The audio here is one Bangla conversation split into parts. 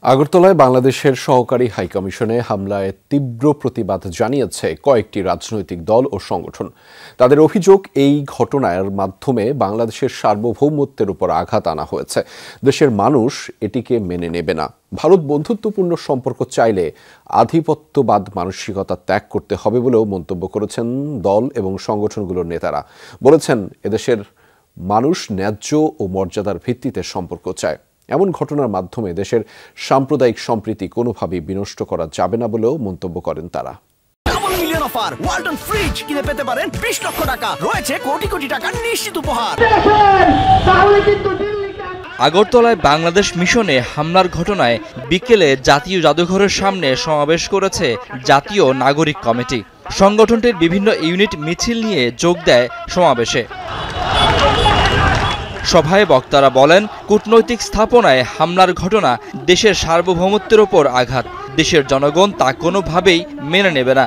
আগরতলায় বাংলাদেশের সহকারী হাইকমিশনে হামলায় তীব্র প্রতিবাদ জানিয়েছে কয়েকটি রাজনৈতিক দল ও সংগঠন। তাদের অভিযোগ, এই ঘটনার মাধ্যমে বাংলাদেশের সার্বভৌমত্বের উপর আঘাত আনা হয়েছে। দেশের মানুষ এটিকে মেনে নেবে না। ভারত বন্ধুত্বপূর্ণ সম্পর্ক চাইলে আধিপত্যবাদ মানসিকতা ত্যাগ করতে হবে বলেও মন্তব্য করেছেন দল এবং সংগঠনগুলোর নেতারা। বলেছেন, এদেশের মানুষ ন্যায্য ও মর্যাদার ভিত্তিতে সম্পর্ক চায়। এমন ঘটনার মাধ্যমে দেশের সাম্প্রদায়িক সম্প্রীতি কোনোভাবেই বিনষ্ট করা যাবে না বলেও মন্তব্য করেন তারা। Double million offer, Walton fridge কিনে পেতে পারেন 20 লক্ষ টাকা, রয়েছে কোটি কোটি টাকার নিশ্চিত উপহার। আগরতলায় বাংলাদেশ মিশনে হামলার ঘটনায় বিকেলে জাতীয় জাদুঘরের সামনে সমাবেশ করেছে জাতীয় নাগরিক কমিটি। সংগঠনটির বিভিন্ন ইউনিট মিছিল নিয়ে যোগ দেয় সমাবেশে। সভায় বক্তারা বলেন, কূটনৈতিক স্থাপনায় হামলার ঘটনা দেশের সার্বভৌমত্বের ওপর আঘাত। দেশের জনগণ তা কোনোভাবেই মেনে নেবে না।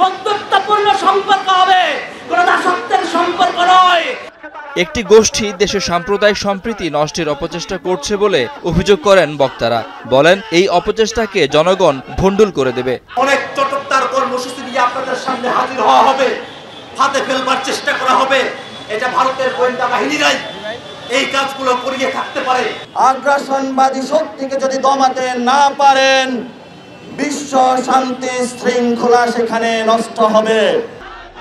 বন্ধুত্বপূর্ণ সম্পর্ক হবে, কোনো দাসত্বের সম্পর্ক নয়। একটি গোষ্ঠী দেশের সাম্প্রদায়িক সম্প্রীতি নষ্টের অপচেষ্টা করছে বলে অভিযোগ করেন বক্তারা। বলেন, এই অপচেষ্টাকে জনগণ ভণ্ডুল করে দেবে। অনেক চটকদার কর্মসূচি দিয়ে আপনাদের সামনে হাজির হওয়া হবে, হাতে ফেলবার চেষ্টা করা হবে। এটা ভারতের গোয়েন্দা বাহিনীরাই এই কাজগুলো করিয়ে থাকতে পারে। আগ্রাসনবাদী শক্তিকে যদি দমাতে না পারেন, বিশ্ব শান্তি শৃঙ্খলা সেখানে নষ্ট হবে।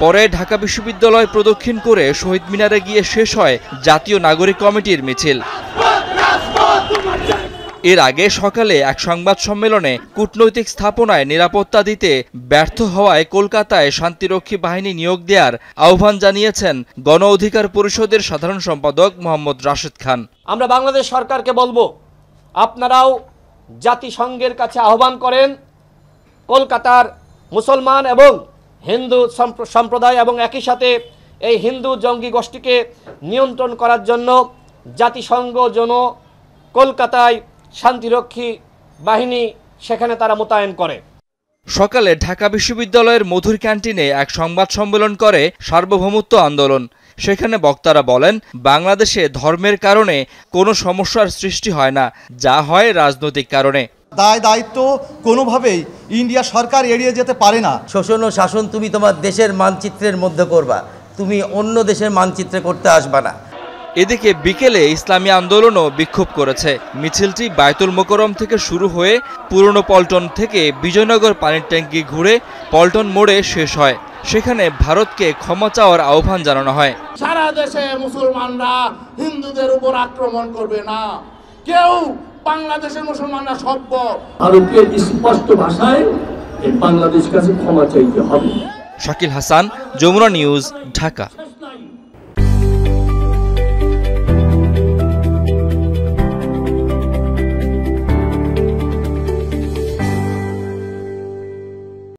পরে ঢাকা বিশ্ববিদ্যালয় প্রদক্ষিণ করে শহীদ মিনারে গিয়ে শেষ হয় জাতীয় নাগরিক কমিটির মিছিল। এর আগে সকালে এক সংবাদ সম্মেলনে কূটনৈতিক স্থাপনায় নিরাপত্তা দিতে ব্যর্থ হওয়ায় কলকাতায় শান্তিরক্ষী বাহিনী নিয়োগ দেওয়ার আহ্বান জানিয়েছেন গণ অধিকার পরিষদের সাধারণ সম্পাদক মোহাম্মদ রাশেদ খান। আমরা বাংলাদেশ সরকারকে বলবো, আপনারাও জাতিসংঘের কাছে আহ্বান করেন কলকাতার মুসলমান এবং হিন্দু সম্প্রদায় এবং একই সাথে এই হিন্দু জঙ্গি গোষ্ঠীকে নিয়ন্ত্রণ করার জন্য জাতিসংঘ যেন কলকাতায় শান্তিরক্ষী বাহিনী সেখানে তারা মোতায়েন করে। সকালে ঢাকা বিশ্ববিদ্যালয়ের মধুর ক্যান্টিনে এক সংবাদ সম্মেলন করে সার্বভৌমত্ব আন্দোলন। সেখানে বক্তারা বলেন, বাংলাদেশে ধর্মের কারণে কোনো সমস্যার সৃষ্টি হয় না, যা হয় রাজনৈতিক কারণে। দায়িত্ব কোনোভাবেই ইন্ডিয়া সরকার এড়িয়ে যেতে পারে না। শোষণ ও শাসন তুমি তোমার দেশের মানচিত্রের মধ্যে করবা, তুমি অন্য দেশের মানচিত্রে করতে আসবা না। এদিকে বিকেলে ইসলামী আন্দোলনও বিক্ষোভ করেছে। মিছিলটি বায়তুল মোকরম থেকে শুরু হয়ে পুরনো পল্টন থেকে বিজয়নগর পানির ট্যাঙ্কি ঘুরে পল্টন মোড়ে শেষ হয়। সেখানে ভারতকে ক্ষমা চাওয়ার আহ্বান জানানো হয়। সারা দেশে মুসলমানরা হিন্দুদের উপর আক্রমণ করবে না, কেউ বাংলাদেশের মুসলমানরা সভ্য। ভারতকে স্পষ্ট ভাষায় বাংলাদেশ কাছে ক্ষমা চাইতে হবে। শাকিল হাসান, যমুনা নিউজ, ঢাকা।